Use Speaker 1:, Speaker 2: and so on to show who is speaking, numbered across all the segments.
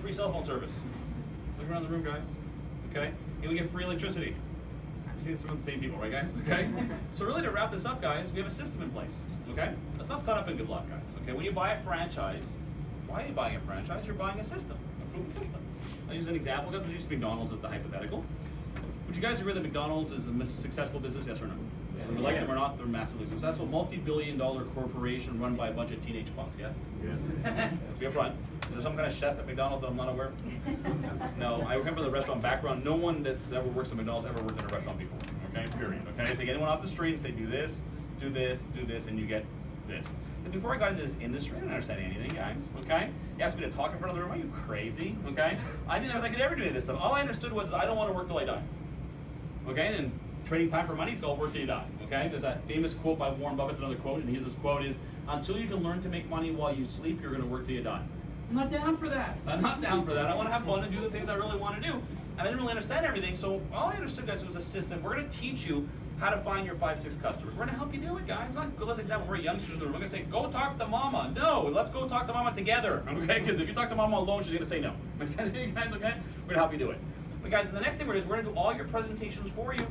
Speaker 1: free cell phone service. Look around the room, guys. Okay? And we get free electricity. I've seen some of the same people, right, guys? Okay? So really, to wrap this up, guys, we have a system in place. Okay? Let's not set up and good luck, guys. Okay? When you buy a franchise, why are you buying a franchise? You're buying a system, a proven system. I'll use an example, guys. Let's use McDonald's as the hypothetical. Would you guys agree that McDonald's is a successful business? Yes or no? Whether we like them or not, they're massively successful. Multi-billion-dollar corporation run by a bunch of teenage punks, yes? Yeah. Let's be upfront. Is there some kind of chef at McDonald's that I'm not aware of? No, I remember the restaurant background. No one that ever works at McDonald's ever worked in a restaurant before, okay, period, okay? Take anyone off the street and say, do this, do this, do this, and you get this. And before I got into this industry, I didn't understand anything, guys, okay? You asked me to talk in front of the room, are you crazy, okay? I didn't know if I could ever do any of this stuff. All I understood was I don't want to work till I die, okay? And trading time for money is called work till you die, okay? There's that famous quote by Warren Buffett, another quote, and his quote is, until you can learn to make money while you sleep, you're going to work till you die. I'm not down for that. I'm not down for that. I want to have fun and do the things I really want to do. And I didn't really understand everything, so all I understood, guys, was a system. We're going to teach you how to find your 5, 6 customers. We're going to help you do it, guys. Let's example for youngsters in the room. We're going to say, go talk to mama. No, let's go talk to mama together, okay? Because if you talk to mama alone, she's going to say no. Make sense to you guys, okay? We're going to help you do it. But guys, the next thing we're going to do all your presentations for you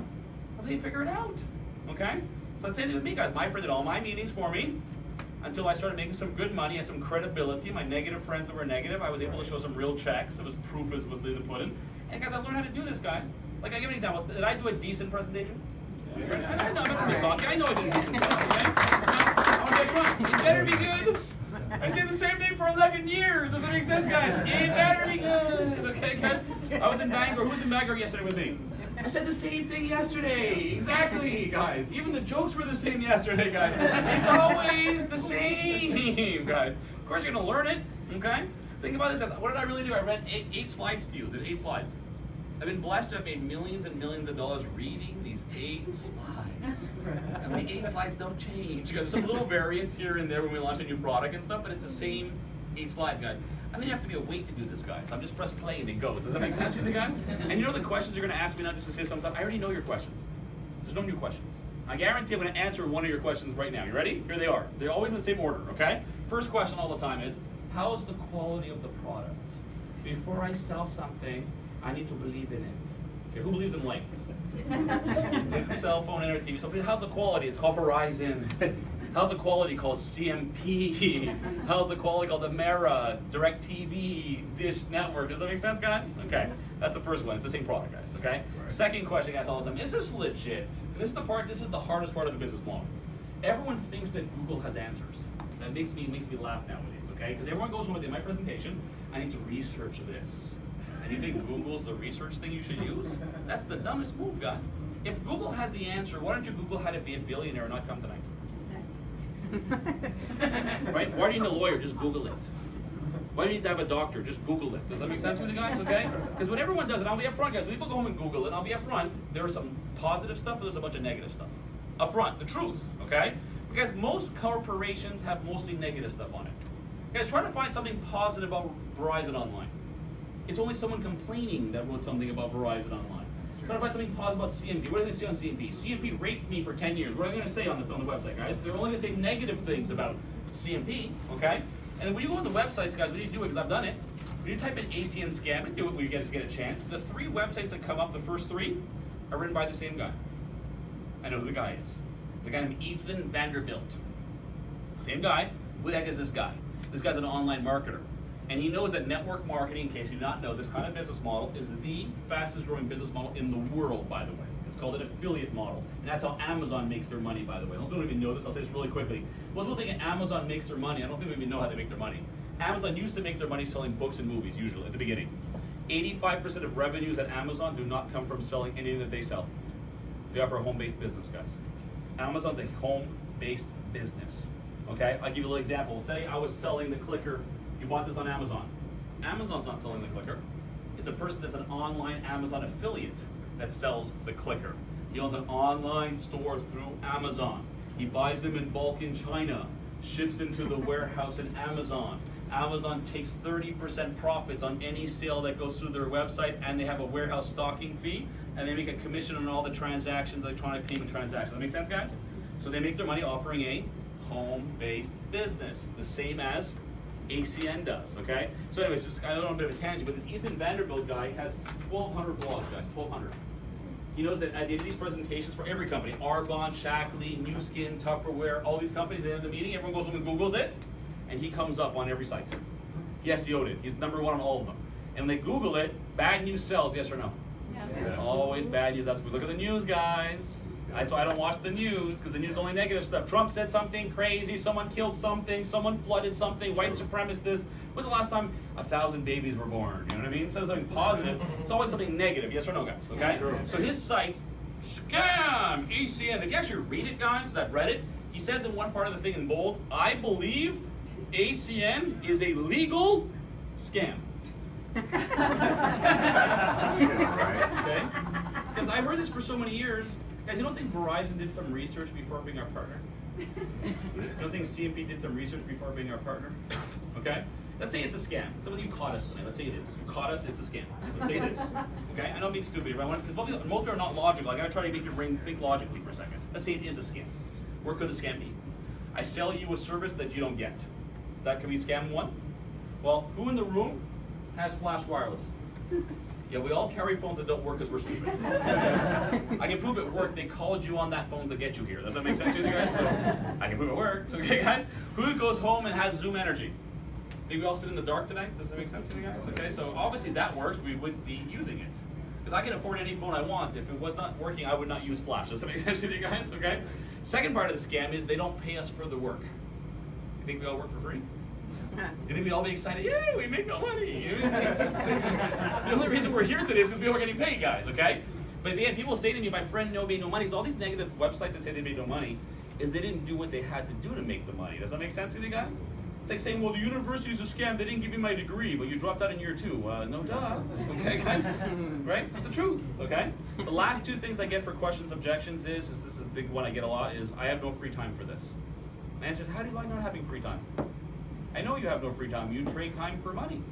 Speaker 1: until you figure it out, okay? So that's the same thing with me, guys. My friend did all my meetings for me until I started making some good money, had some credibility. My negative friends that were negative, I was able to show some real checks. It was proof as was the pudding. And guys, I learned how to do this, guys. Like, I give an example. Did I do a decent presentation? I know, I'm not being cocky. I know I did a decent job, okay? I want to get front. It better be good. I say the same thing for 11 years. Does that make sense, guys? It better be good. Okay, good? I was in Bangor. Who was in Bangor yesterday with me? I said the same thing yesterday. Exactly, guys. Even the jokes were the same yesterday, guys. It's always the same, guys. Of course, you're going to learn it, okay? Think about this, guys. What did I really do? I read eight slides to you. There's 8 slides. I've been blessed to have made millions and millions of dollars reading these 8 slides. And the 8 slides don't change. There's some little variants here and there when we launch a new product and stuff, but it's the same 8 slides, guys. I don't even have to be awake to do this, guys. I'm just press play and it goes. Does that make sense to you guys? And you know the questions you're going to ask me, not just to say something. I already know your questions. There's no new questions. I guarantee I'm going to answer one of your questions right now. You ready? Here they are. They're always in the same order, okay? First question all the time is, how is the quality of the product? Before I sell something, I need to believe in it. Okay, who believes in lights? Cell phone, internet, TV. So how's the quality? It's called Verizon. How's the quality called CMP? How's the quality called Amera, DirecTV, Dish Network? Does that make sense, guys? Okay, that's the first one. It's the same product, guys, okay? Right. Second question, guys, all of them, is this legit? And this is the hardest part of the business model. Everyone thinks that Google has answers. That makes me laugh nowadays, okay? Because everyone goes home in my presentation, I need to research this. And you think Google's the research thing you should use? That's the dumbest move, guys. If Google has the answer, why don't you Google how to be a billionaire and not come tonight? Right? Why do you need a lawyer? Just Google it. Why do you need to have a doctor? Just Google it. Does that make sense with you guys? Okay? Because when everyone does it, I'll be upfront, guys. When people go home and Google it, I'll be upfront. There's some positive stuff, but there's a bunch of negative stuff. Upfront, the truth. Okay? Because most corporations have mostly negative stuff on it. Guys, try to find something positive about Verizon online. It's only someone complaining that wrote something about Verizon online. Try to find something positive about CMP. What do they say on CMP? CMP raped me for 10 years. What are they going to say on the website, guys? They're only going to say negative things about CMP, okay? And when you go on the websites, guys, what do you do? Because I've done it. When you type in ACN scam and do it when you get a chance, the 3 websites that come up, the first 3, are written by the same guy. I know who the guy is. It's a guy named Ethan Vanderbilt. Same guy. Who the heck is this guy? This guy's an online marketer. And he knows that network marketing, in case you do not know, this kind of business model is the fastest growing business model in the world, by the way. It's called an affiliate model. And that's how Amazon makes their money, by the way. Most people don't even know this. I'll say this really quickly. Most people think Amazon makes their money. I don't think we even know how they make their money. Amazon used to make their money selling books and movies, usually, at the beginning. 85% of revenues at Amazon do not come from selling anything that they sell. They offer a home-based business, guys. Amazon's a home-based business. Okay? I'll give you a little example. Say I was selling the clicker. You bought this on Amazon. Amazon's not selling the clicker. It's a person that's an online Amazon affiliate that sells the clicker. He owns an online store through Amazon. He buys them in bulk in China, ships them to the warehouse in Amazon. Amazon takes 30% profits on any sale that goes through their website, and they have a warehouse stocking fee, and they make a commission on all the transactions, electronic payment transactions. That make sense, guys? So they make their money offering a home-based business, the same as ACN does, okay? So anyways, just I don't know a bit of a tangent, but this Ethan Vanderbilt guy has 1,200 blogs, guys, 1,200. He knows that at the end of these presentations for every company, Arbonne, Shackley, New Skin, Tupperware, all these companies, at the end of the meeting, everyone goes home and Googles it, and he comes up on every site. He SEO'd it. He's #1 on all of them. And when they Google it, bad news sells, yes or no? Yes. Yeah. Always bad news. That's we look at the news, guys. That's why I don't watch the news, because the news is only negative stuff. Trump said something crazy, someone killed something, someone flooded something, white supremacists this. When was the last time 1,000 babies were born? You know what I mean? Instead of something positive, it's always something negative, yes or no, guys? Okay? Yeah, so his site's scam, ACN. If you actually read it, guys, that Reddit, he says in one part of the thing in bold, I believe ACN is a legal scam. Okay? Because I've heard this for so many years. Guys, you don't think Verizon did some research before being our partner? You don't think CMP did some research before being our partner? Okay? Let's say it's a scam. Let's say you caught us tonight. Let's say it is. You caught us, it's a scam. Let's say it is. Okay? I know I'm being stupid, but because most people are not logical. I gotta try to make your brain think logically for a second. Let's say it is a scam. Where could the scam be? I sell you a service that you don't get. That could be scam 1. Well, who in the room has flash wireless? Yeah, we all carry phones that don't work because we're stupid. I can prove it worked. They called you on that phone to get you here. Does that make sense to you guys? So I can prove it works. Okay, guys? Who goes home and has Zoom energy? Maybe we all sit in the dark tonight? Does that make sense to you guys? Okay, so obviously that works. We would be using it. Because I can afford any phone I want. If it was not working, I would not use flash. Does that make sense to you guys? Okay? Second part of the scam is they don't pay us for the work. You think we all work for free? You think we all be excited? Yay, we make no money. The only reason we're here today is because we are getting paid, guys, okay? But again, people say to me, my friend made no money. So all these negative websites that say they made no money is they didn't do what they had to do to make the money. Does that make sense to you guys? It's like saying, well, the university is a scam. They didn't give you my degree, but you dropped out in year 2. No duh. Okay, guys? Right? That's the truth, okay? The last 2 things I get for questions, objections is this is a big one I get a lot, is I have no free time for this. And it's just, how do you like not having free time? I know you have no free time. You trade time for money.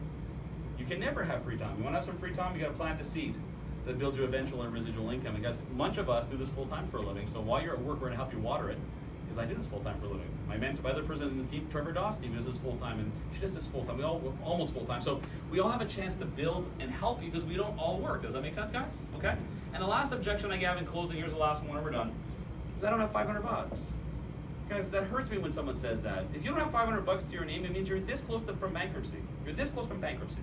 Speaker 1: You can never have free time. You want to have some free time, you got to plant a seed that builds you eventual and residual income. And guys, much of us do this full time for a living. So while you're at work, we're going to help you water it, because I do this full time for a living. My other person in the team, Trevor Dostie, does this full time, and she does this full time. We all almost full time. So we all have a chance to build and help you, because we don't all work. Does that make sense, guys? Okay. And the last objection I have in closing, here's the last one, we're done, is I don't have $500. Guys, that hurts me when someone says that. If you don't have $500 to your name, it means you're this close from bankruptcy. You're this close from bankruptcy.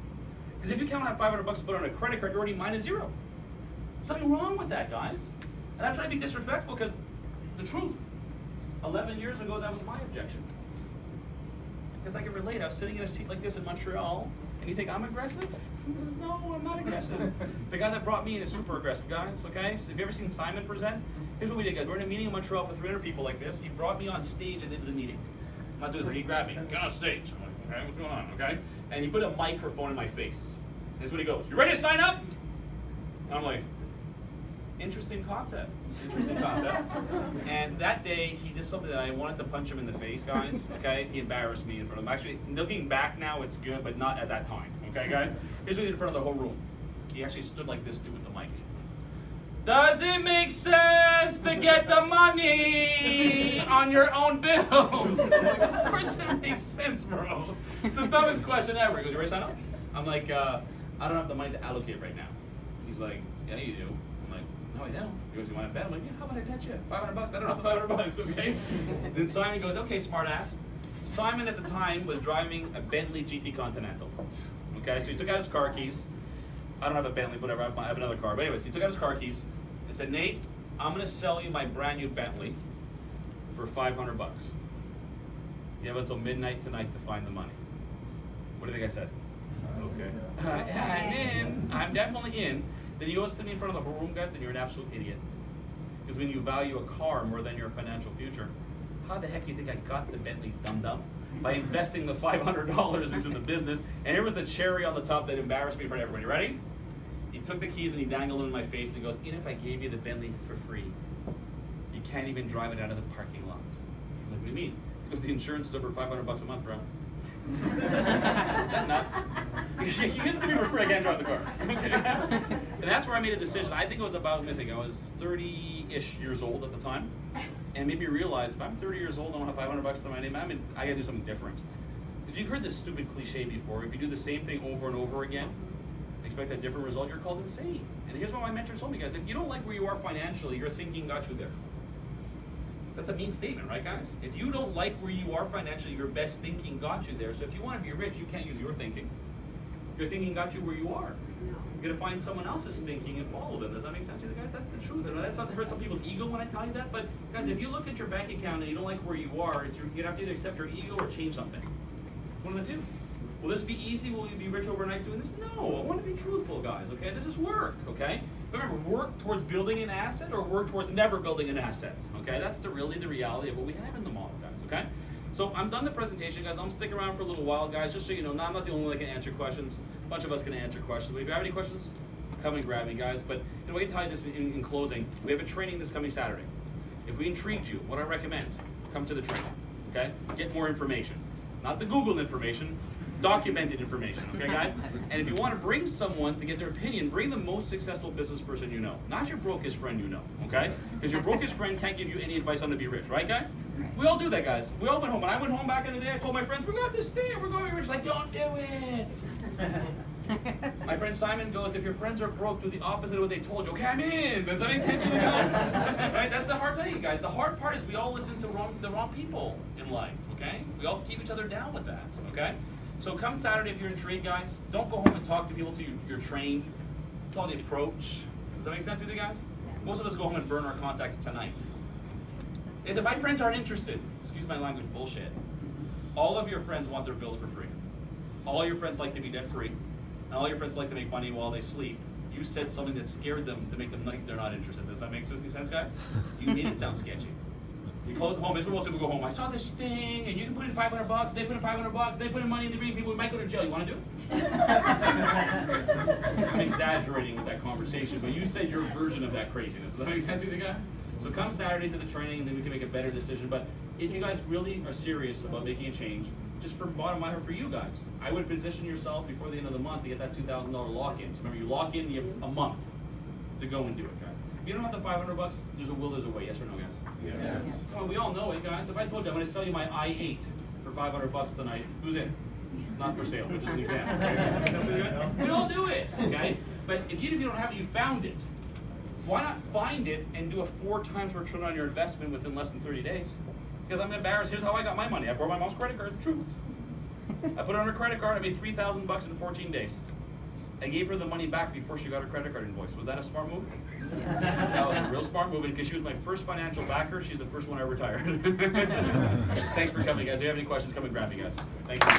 Speaker 1: Because if you can't have $500 to put on a credit card, you're already -0. There's something wrong with that, guys. And I'm trying to be disrespectful because the truth. 11 years ago, that was my objection. Because I can relate. I was sitting in a seat like this in Montreal, and you think I'm aggressive? No, I'm not aggressive. The guy that brought me in is super aggressive, guys, okay? So have you ever seen Simon present? Here's what we did, guys. We're in a meeting in Montreal for 300 people like this. He brought me on stage at the end of the meeting. I'm not doing this. He grabbed me. Get on stage. I'm like, okay, what's going on, okay? And he put a microphone in my face. This is what he goes, you ready to sign up? And I'm like, interesting concept. Interesting concept. And that day, he did something that I wanted to punch him in the face, guys, okay? He embarrassed me in front of him. Actually, looking back now, it's good, but not at that time, okay, guys? Here's what he did in front of the whole room. He actually stood like this, too, with the mic. Does it make sense to get the money on your own bills? I'm like, of course it makes sense, bro. It's the dumbest question ever. He goes, you ready to sign up? I'm like, I don't have the money to allocate right now. He's like, yeah, you do. I'm like, no, I don't. He goes, you want to bet? I'm like, yeah, how about I bet you? $500? I don't have the $500, okay? Then Simon goes, okay, smart ass. Simon at the time was driving a Bentley GT Continental. Okay, so he took out his car keys. I don't have a Bentley, whatever, I have another car. But anyways, he took out his car keys and said, Nate, I'm going to sell you my brand new Bentley for $500. You have until midnight tonight to find the money. What do you think I said? Okay. And then, I'm definitely in. Then he goes to me in front of the whole room, guys, and you're an absolute idiot. Because when you value a car more than your financial future, how the heck do you think I got the Bentley, dum-dum? By investing the $500 into the business. And here was the cherry on the top that embarrassed me in front of everybody. Ready? He took the keys and he dangled them in my face and he goes, even if I gave you the Bentley for free, you can't even drive it out of the parking lot. I'm like, what do you mean? Because the insurance is over $500 a month, bro. That nuts? You used to be for free, I can't drive the car. And that's where I made a decision. I think it was about, I was 30-ish years old at the time. And made me realize if I'm 30 years old and I don't have $500 to my name, I gotta do something different. Because you've heard this stupid cliche before. If you do the same thing over and over again, expect a different result, you're called insane. And here's what my mentor told me, guys. If you don't like where you are financially, your thinking got you there. That's a mean statement, right, guys? If you don't like where you are financially, your best thinking got you there. So if you want to be rich, you can't use your thinking. Your thinking got you where you are. You're going to find someone else's thinking and follow them. Does that make sense to you guys? That's the truth. And that's not to hurt some people's ego when I tell you that. But guys, if you look at your bank account and you don't like where you are, you have to either accept your ego or change something. It's one of the two. Will this be easy? Will you be rich overnight doing this? No, I want to be truthful, guys, okay? This is work, okay? Remember, work towards building an asset or work towards never building an asset, okay? That's really the reality of what we have in the model, guys, okay? So I'm done the presentation, guys. I'm sticking around for a little while, guys, just so you know, I'm not the only one that can answer questions. A bunch of us can answer questions. But if you have any questions, come and grab me, guys. But I can tell you this in closing. We have a training this coming Saturday. If we intrigued you, what I recommend, come to the training, okay? Get more information. Not the Google information, documented information, okay, guys? And if you want to bring someone to get their opinion, bring the most successful business person you know, not your brokest friend you know, okay? Because your brokest friend can't give you any advice on to be rich, right, guys? We all do that, guys. We all went home. When I went home back in the day, I told my friends, we got this thing, we're going to be rich. Like, don't do it. My friend Simon goes, if your friends are broke, do the opposite of what they told you. Okay, I'm in. Does that make sense to you guys? Right? That's the hard thing, guys. The hard part is we all listen to the wrong people in life, okay? We all keep each other down with that, okay? So come Saturday if you're intrigued, guys. Don't go home and talk to people till you're trained. It's all the approach. Does that make sense to you guys? Most of us go home and burn our contacts tonight. If my friends aren't interested, excuse my language, bullshit. All of your friends want their bills for free. All your friends like to be debt free. And all your friends like to make money while they sleep. You said something that scared them to make them think they're not interested. Does that make sense, guys? You made it sound sketchy. You call it home. This is where most people go home. I saw this thing, and you can put in $500. They put in $500. They put in money in the green. People might go to jail. You want to do it? I'm exaggerating with that conversation, but you said your version of that craziness. Does that make sense to you, guys? So come Saturday to the training, and then we can make a better decision. But if you guys really are serious about making a change, just for bottom line, or for you guys, I would position yourself before the end of the month to get that $2,000 lock-in. So remember, you lock in a month to go and do it, guys. If you don't have the $500, there's a will, there's a way. Yes or no, guys? Yes. Come on, we all know it, guys. If I told you I'm going to sell you my i8 for $500 tonight, who's in? It's not for sale, but just an example. We all do it, okay? But if you don't have it, you found it. Why not find it and do a 4 times return on your investment within less than 30 days? Because I'm embarrassed. Here's how I got my money. I borrowed my mom's credit card. It's true. I put it on her credit card. I made $3,000 in 14 days. I gave her the money back before she got her credit card invoice. Was that a smart move? That was a real smart move because she was my first financial backer. She's the first one I retired. Thanks for coming, guys. If you have any questions, come and grab me, guys. Thank you.